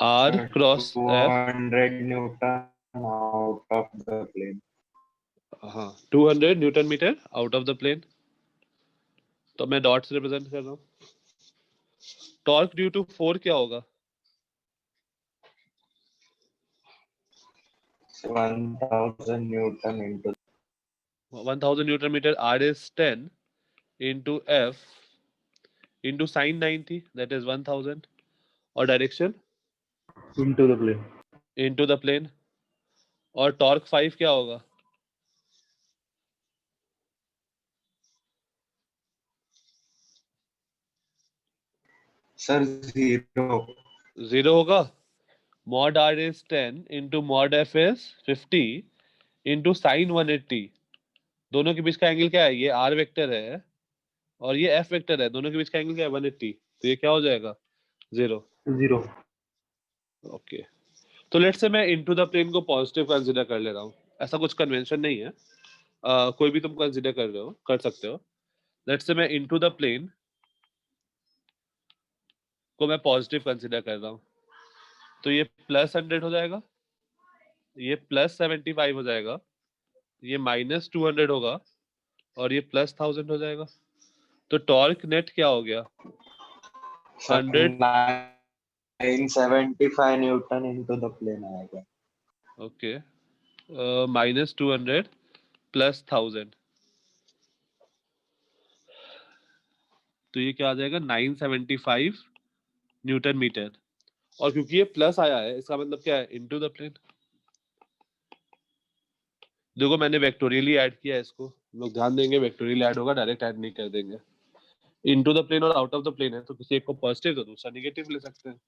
R cross F, 200 newton out of the plane. हाँ 200 newton metre out of the plane. तो मैं डॉट से रिप्रेजेंट कर रहा हूँ। टॉर्क ड्यू टू फोर क्या होगा? 1000 newton into 1000 newton metre, R is 10 into f into sin 90, that is 1000। और direction into the plane. Into the plane. और टॉर्क 5 क्या होगा? सर 0। 0 होगा। mod r is 10 into mod f is 50 into sin 180। दोनों के बीच का एंगल क्या है? ये r वेक्टर है और ये f वेक्टर है, दोनों के बीच का एंगल क्या है? 180, तो ये क्या हो जाएगा? 0। 0। ओके, तो लेट्स से मैं इनटू द प्लेन को पॉजिटिव कंसीडर कर ले रहा हूँ। ऐसा कुछ कन्वेंशन नहीं है, कोई भी तुम कंसिडर कर सकते हो। लेट्स से मैं इनटू द प्लेन को मैं पॉजिटिव कंसिडर कर रहा हूँ, तो ये +100 हो जाएगा, ये +75 हो जाएगा, ये -200 होगा और ये +1000 हो जाएगा। तो टॉर्क नेट क्या हो गया? Sir 100 975 newton into the plane आएगा। ओके, -200 +1000, तो ये क्या आ जाएगा? 975 न्यूटन मीटर। और क्योंकि ये प्लस आया है, इसका मतलब क्या है? Into the plane. देखो मैंने वेक्टोरियली ऐड किया है इसको, लोग ध्यान देंगे, वेक्टोरियल ऐड होगा, डायरेक्ट ऐड नहीं कर देंगे। इनटू द प्लेन और आउट ऑफ द प्लेन है, तो किसी एक को पॉजिटिव तो दूसरा नेगेटिव ले सकते हैं।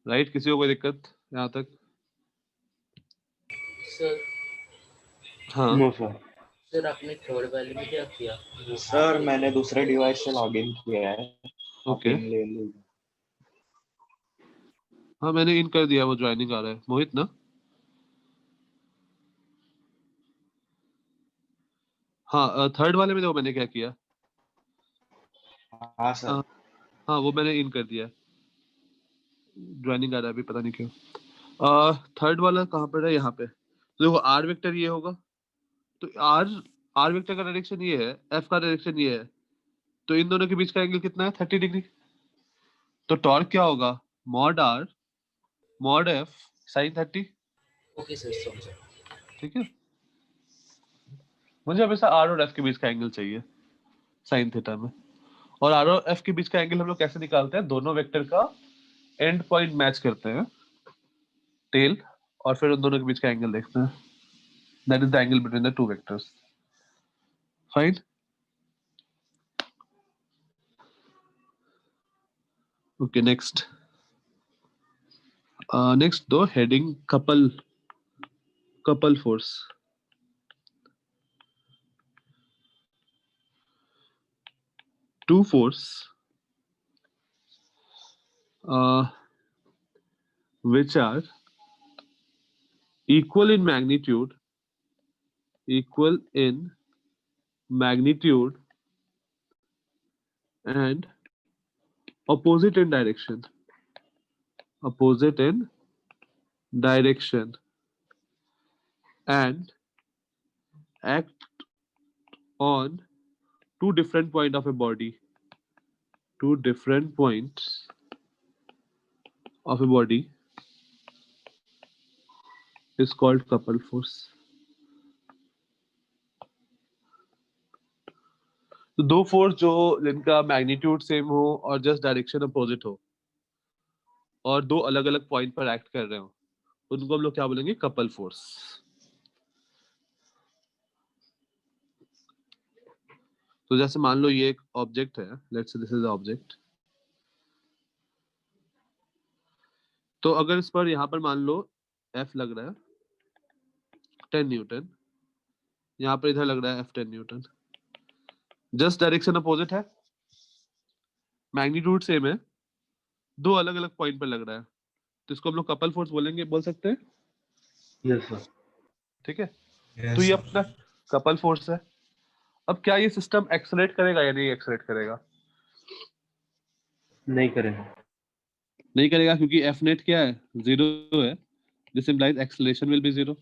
राइट? किसी को कोई दिक्कत यहाँ तक? सर हाँ, नो सर। सर आपने थर्ड वाले में क्या किया? सर मैंने दूसरे डिवाइस से लॉगिन किया है। आप ओके। इन ले लीजिए। हाँ मैंने इन कर दिया, वो ज्वाइनिंग आ रहा है। मोहित ना? हाँ, थर्ड वाले में देखो मैंने क्या किया। हाँ सर। हाँ वो मैंने इन कर दिया, ज्वाइनिंग आ रहा है अभी, पता नहीं क्यों। थर्ड वाला कहाँ पर है? यहाँ पे। तो देखो आर वेक्टर ये होगा, तो आर वेक्टर का डायरेक्शन ये है, एफ का डायरेक्शन ये है, तो इन दोनों के बीच का एंगल कितना है? 30 डिग्री। तो टॉर्क क्या होगा? Mod are mod F sine 30। Okay sir, समझा। ठीक है, मुझे हमेशा आर और एफ के बीच का एंगल चाहिए साइन थीटा में। और आर और एफ के बीच का एंगल हम लोग कैसे निकालते हैं? दोनों वेक्टर का एंड पॉइंट मैच करते हैं, टेल, और फिर उन दोनों के बीच का एंगल देखते हैं। That is the angle between the two vectors. Fine. Okay, next. Next दो heading couple force. Two force which are equal in magnitude and opposite in direction and act on two different points of a body is called couple force. तो दो force जो जिनका magnitude same हो और just direction opposite हो और दो अलग अलग पॉइंट पर एक्ट कर रहे हो, उनको हम लोग क्या बोलेंगे? Couple force. तो जैसे मान लो ये एक ऑब्जेक्ट है, let's say this is object. तो अगर इस पर यहाँ पर मान लो F लग रहा है 10 न्यूटन, यहाँ पर इधर लग रहा है F 10 Newton, just direction opposite है, मैग्नीट्यूड सेम है, दो अलग अलग पॉइंट पर लग रहा है, तो इसको हम लोग कपल फोर्स बोल सकते हैं। Yes sir. ठीक है, तो ये अपना कपल फोर्स है। अब क्या ये सिस्टम एक्सेलरेट करेगा या नहीं एक्सेलरेट करेगा? नहीं करेंगे। नहीं करेगा, क्योंकि F नेट क्या है? 0 है, this implies acceleration will be 0,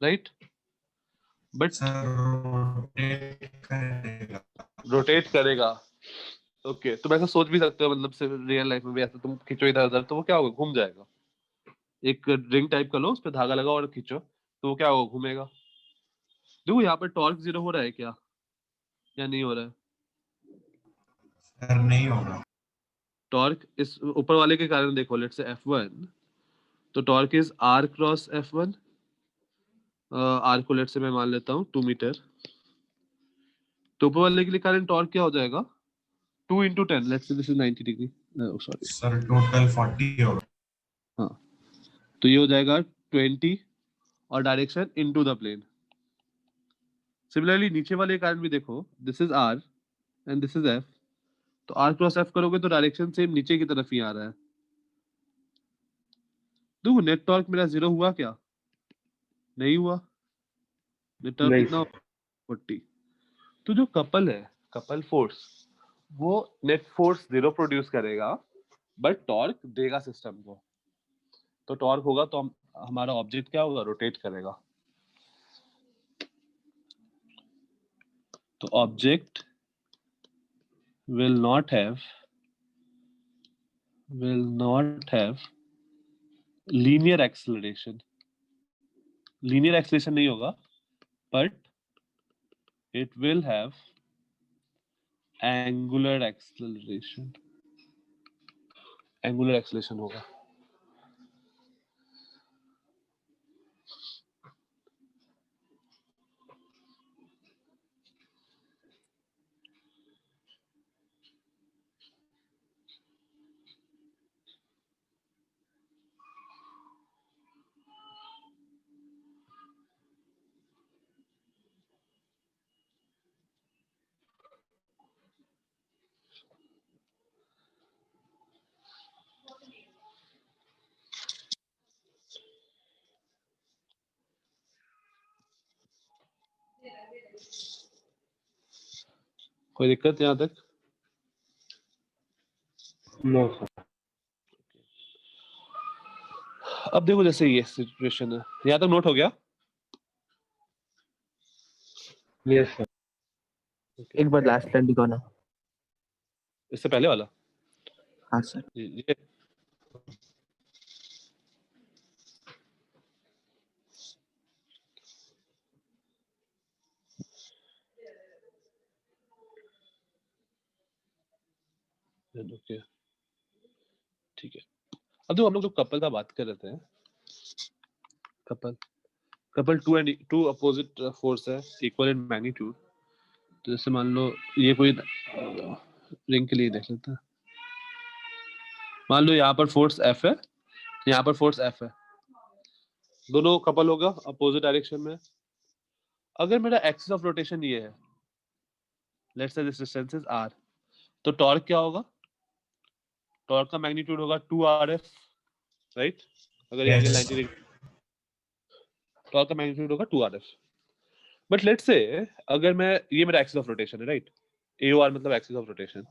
right? But rotate करेगा। ओके, तुम ऐसा सोच भी सकते हो, मतलब से रियल लाइफ में भी ऐसा तुम खींचो इधर उधर तो वो क्या होगा? घूम जाएगा। एक रिंग टाइप का लो, उस पर धागा लगाओ और खींचो, तो वो क्या होगा? घूमेगा। देखो यहाँ पर टॉर्क 0 हो रहा है क्या या नहीं हो रहा है? सर नहीं होगा। टॉर्क इस ऊपर वाले के कारण देखो, लेट्स से F1, तो torque is R cross F1। R को लेट्स से मैं मान लेता हूँ 2 मीटर, तो ऊपर वाले के लिए कारण टॉर्क क्या हो जाएगा? 2 into 10, let's say this is 90 degree, sorry sir total 40 होगा। हाँ, तो ये हो जाएगा 20 और direction into the plane. Similarly नीचे वाले कारण भी देखो, this is R and this is F, तो R क्रॉस F करोगे तो डायरेक्शन सेम नीचे की तरफ ही आ रहा है। देखो नेट टॉर्क मेरा 0 हुआ क्या? नहीं हुआ। नेट टॉर्क नहीं कितना? सर 40। तो जो कपल है, कपल फोर्स, वो नेट फोर्स 0 प्रोड्यूस करेगा बट टॉर्क देगा सिस्टम को। तो टॉर्क होगा तो हमारा ऑब्जेक्ट क्या होगा? रोटेट करेगा। तो object will not have linear acceleration नहीं होगा, but it will have angular acceleration होगा। कोई दिक्कत यहाँ तक? नो सर अब देखो जैसे ये सिचुएशन है, यहाँ तक नोट हो गया? यस सर एक बार लास्ट लाइन दिखाओ ना। इससे पहले वाला हाँ सर। ये ओके ठीक है। अब देखो हम लोग जो कपल का बात कर रहे थे, कपल टू अपोजिट फोर्स है, इक्वल इन मैग्नीट्यूड। तो जैसे मान लो ये कोई रिंग के लिए देख लेते हैं। मान लो यहाँ पर फोर्स F है, यहाँ पर फोर्स F है, दोनों कपल होगा अपोजिट डायरेक्शन में। अगर मेरा एक्सिस ऑफ रोटेशन ये है, let's say this distance is r, तो टॉर्क क्या होगा? टॉर्क का मैग्नीट्यूड होगा 2rf, राइट? अगर ये एंगल 90 डिग्री, टॉर्क का मैग्नीट्यूड होगा 2rf। बट लेट्स से अगर मैं, ये मेरा एक्सिस ऑफ रोटेशन है, राइट? AOR मतलब एक्सिस ऑफ रोटेशन।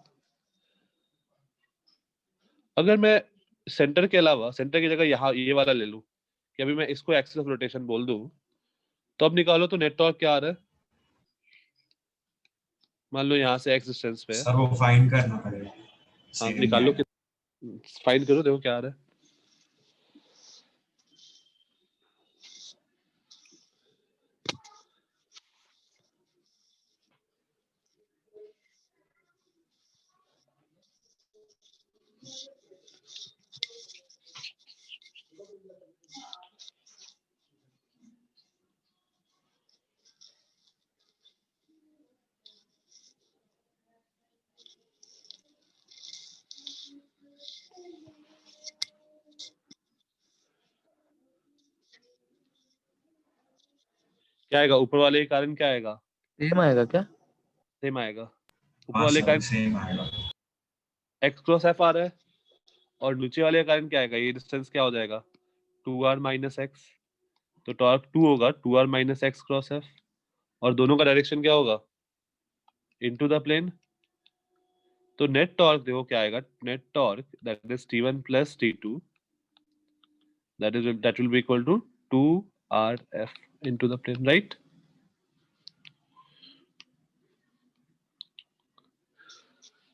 अगर मैं सेंटर के अलावा, सेंटर की जगह यहाँ ये वाला ले लूं कि अभी मैं इसको एक्सिस ऑफ रोटेशन बोल दूं, तो अब निकालो तो नेट टॉर्क क्या आ रहा है? मान लो यहाँ से x डिस्टेंस पे है, सर वो फाइंड करना पड़ेगा। हाँ Same निकाल लो, है। फाइंड करो, देखो क्या आ रहा है। क्या आएगा ऊपर वाले के कारण? क्या आएगा? सेम आएगा क्या? सेम आएगा। ऊपर हाँ वाले सर कारण सेम आएगा। x क्रॉस f आ रहा है, और नीचे वाले का कारण क्या आएगा? ये डिस्टेंस क्या हो जाएगा? 2r minus x. तो टॉर्क 2 होगा 2r minus x cross f, और दोनों का डायरेक्शन क्या होगा? Into the plane. तो नेट टॉर्क देखो क्या आएगा? Net torque that is t1 plus t2, that will be equal to 2rf into the plane, right?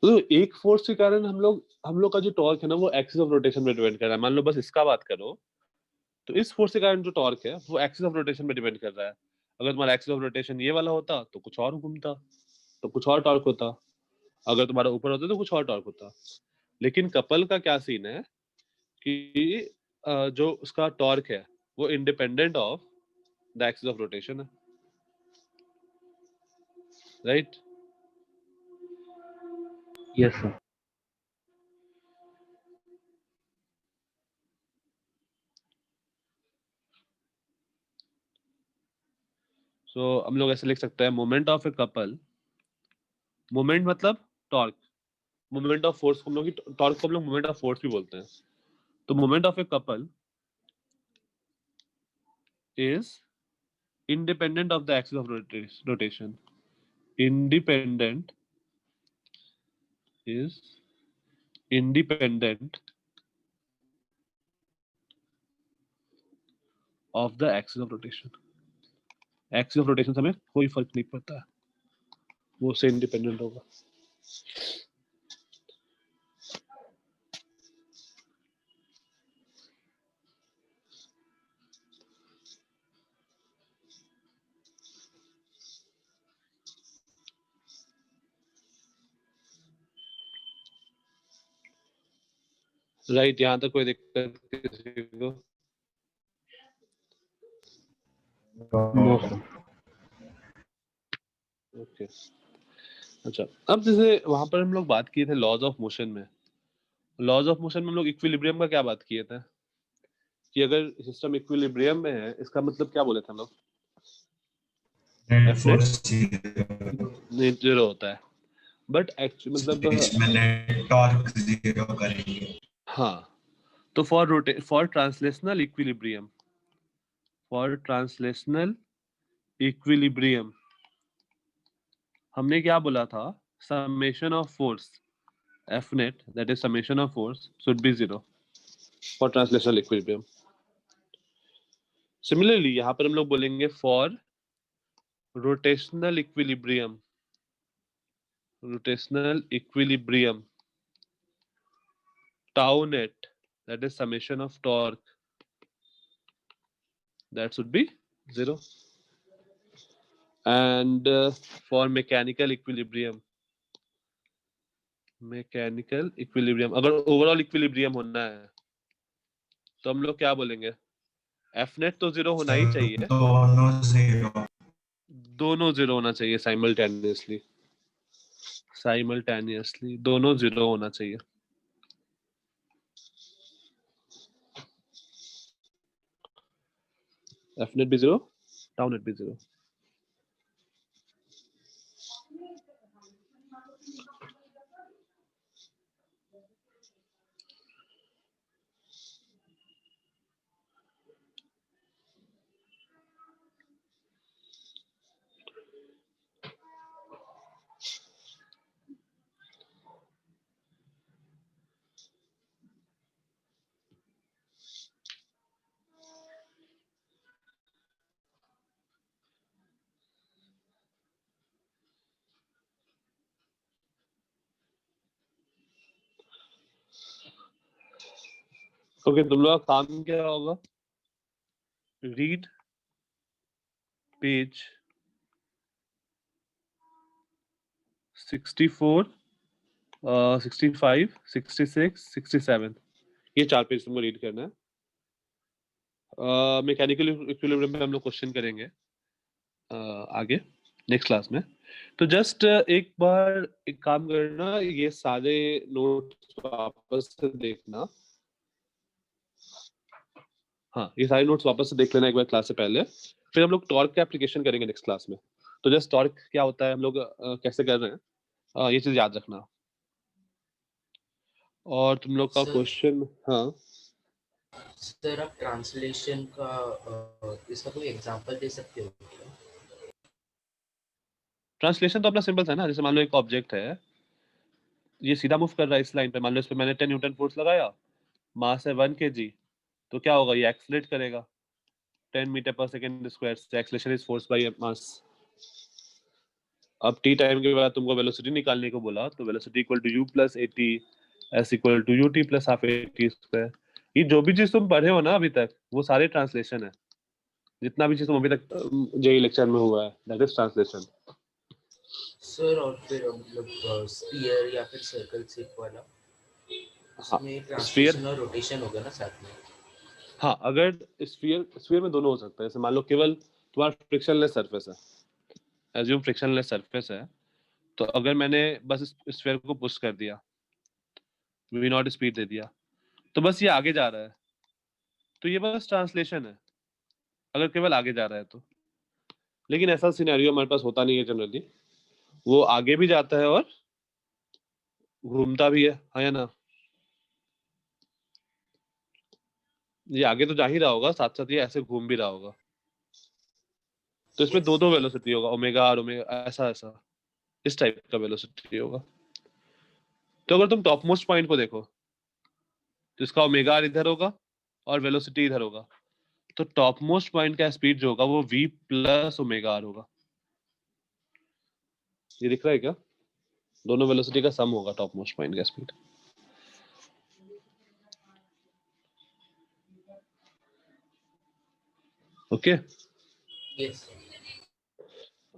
तो एक फोर्स के कारण हम लोग का जो टॉर्क है ना, वो एक्सिस ऑफ रोटेशन पे डिपेंड कर रहा है। मान लो बस इसका बात करो, तो इस फोर्स के कारण जो टॉर्क है वो एक्सिस ऑफ रोटेशन पे डिपेंड कर रहा है। अगर तुम्हारा एक्सिस ऑफ रोटेशन ये वाला होता तो कुछ और घूमता, तो कुछ और टॉर्क होता। अगर तुम्हारा ऊपर होता तो कुछ और टॉर्क होता। लेकिन कपल का क्या सीन है कि जो उसका टॉर्क है वो independent of the axis of rotation है, राइट? यस सर सो हम लोग ऐसे लिख सकते हैं, moment of a couple, moment मतलब टॉर्क, मोमेंट ऑफ फोर्स को हम लोग टॉर्क को हम लोग मोमेंट ऑफ फोर्स भी बोलते हैं। तो moment of a couple is independent of the axis of rotation. Independent is independent of the axis of rotation. Axis of rotation से हमें कोई फर्क नहीं पड़ता है, वो से इंडिपेंडेंट होगा। राइट, यहाँ तक कोई दिक्कत किसी को? No sir. ओके, अच्छा। अब जैसे वहां पर हम लोग बात किए थे लॉज ऑफ मोशन में, लॉज ऑफ मोशन में हम लोग इक्विलिब्रियम का क्या बात किए थे कि अगर सिस्टम इक्विलिब्रियम में है, इसका मतलब क्या बोले थे हम लोग? नेट फोर्स जीरो होता है, बट एक्चुअली मतलब इसमें नेट टॉर्क जीरो करेंगे। हाँ, तो फॉर ट्रांसलेशनल इक्विलिब्रियम हमने क्या बोला था? Summation of force F net, that is summation of force, should be 0 for translational equilibrium. Similarly, यहाँ पर हम लोग बोलेंगे for rotational equilibrium, tau net, that is summation of torque, that should be 0. And for mechanical equilibrium, अगर overall equilibrium होना है तो हम लोग क्या बोलेंगे? F net तो 0 होना ही चाहिए, दोनों 0 होना चाहिए साइमल्टेनियसली, दोनों 0 होना चाहिए। F net भी 0, tau net भी 0। ओके, तुम लोग का काम क्या होगा? रीड पेज 64, 65, 66, 67, ये 4 पेज तुमको रीड करना है। मैकेनिकल इक्विलिब्रियम में हम लोग क्वेश्चन करेंगे आगे नेक्स्ट क्लास में। तो जस्ट एक बार एक काम करना, ये सारे नोट्स वापस से देखना। हाँ, ये सारे नोट्स वापस से देख लेना एक बार क्लास से पहले, फिर हम लोग टॉर्क का एप्लीकेशन करेंगे नेक्स्ट क्लास में। तो जस्ट टॉर्क क्या होता है, हम लोग कैसे कर रहे हैं, ये चीज याद रखना। और तुम लोग का सर क्वेश्चन, हाँ सर आप ट्रांसलेशन का इसका कोई एग्जांपल दे सकते हो क्या? ट्रांसलेशन तो अपना सिंपल है ना, जैसे मान लो एक ऑब्जेक्ट है, ये सीधा मूव कर रहा है इस लाइन पे, मान लो इस पे मैंने 10 न्यूटन फोर्स लगाया, मास है 1 kg, तो क्या होगा, ये एक्सेलरेट करेगा 10 मीटर पर सेकंड स्क्वायर से। Acceleration is force by mass. अब t टाइम के बाद तुमको वेलोसिटी निकालने को बोला, तो velocity equal to u plus at s equal to ut plus half at square. ये जो भी चीज तुम पढ़े हो ना अभी तक, वो सारे ट्रांसलेशन है। जितना भी चीज तुम अभी तक जेई लेक्चर में हुआ है, दैट इज ट्रांसलेशन। सर और फिर मतलब स्फीयर या फिर सर्कल शेप वाला, उसमें ट्रांसलेशन और रोटेशन होगा ना साथ में? हाँ, अगर स्फीयर में दोनों हो सकता है। जैसे मान लो केवल तुम्हारा फ्रिक्शनलेस सरफेस है, एज्यूम फ्रिक्शनलेस सरफेस है, तो अगर मैंने बस इस स्फीयर को पुश कर दिया, v नॉट स्पीड दे दिया, तो बस ये आगे जा रहा है, तो ये बस ट्रांसलेशन है अगर केवल आगे जा रहा है तो। लेकिन ऐसा सिनेरियो हमारे पास होता नहीं है जनरली, वो आगे भी जाता है और घूमता भी है, हाँ या ना? ये आगे तो जा ही रहा होगा, साथ साथ ये ऐसे घूम भी रहा होगा, तो इसमें दो वेलोसिटी होगा, ओमेगा और ओमेगा, ऐसा ऐसा इस टाइप का वेलोसिटी होगा। तो अगर तुम टॉप मोस्ट पॉइंट को देखो तो इसका ओमेगा आर इधर होगा और वेलोसिटी इधर होगा, तो टॉप मोस्ट पॉइंट का स्पीड जो होगा वो v प्लस ओमेगा आर होगा। ये दिख रहा है क्या? दोनों वेलोसिटी का सम होगा टॉप मोस्ट पॉइंट का स्पीड। ओके, यस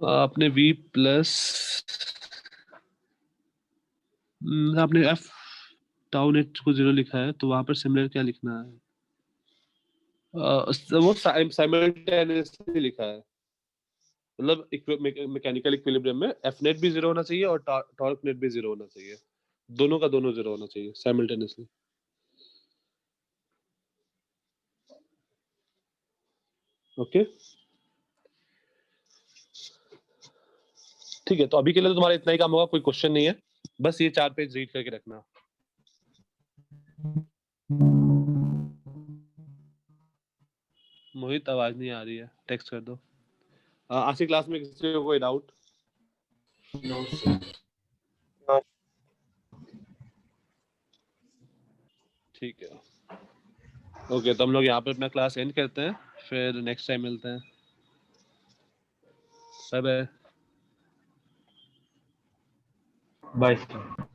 आपने v प्लस आपने f टाउ नेट को 0 लिखा है, तो वहां पर सिमिलर क्या लिखना है? वो साइमल्टेनियसली लिखा है, मतलब मैकेनिकल इक्विलिब्रियम में एफ नेट भी 0 होना चाहिए और टॉर्क नेट भी 0 होना चाहिए, दोनों का दोनों 0 होना चाहिए साइमल्टेनियसली। ओके ठीक है, तो अभी के लिए तो तुम्हारा इतना ही काम होगा, कोई क्वेश्चन नहीं है, बस ये 4 पेज रीड करके रखना। मोहित आवाज नहीं आ रही है, टेक्स्ट कर दो। आज की क्लास में किसी को कोई डाउट? No sir. ठीक है, ओके, तो हम लोग यहाँ पे अपना क्लास एंड करते हैं, फिर नेक्स्ट टाइम मिलते हैं। Bye bye. बाय।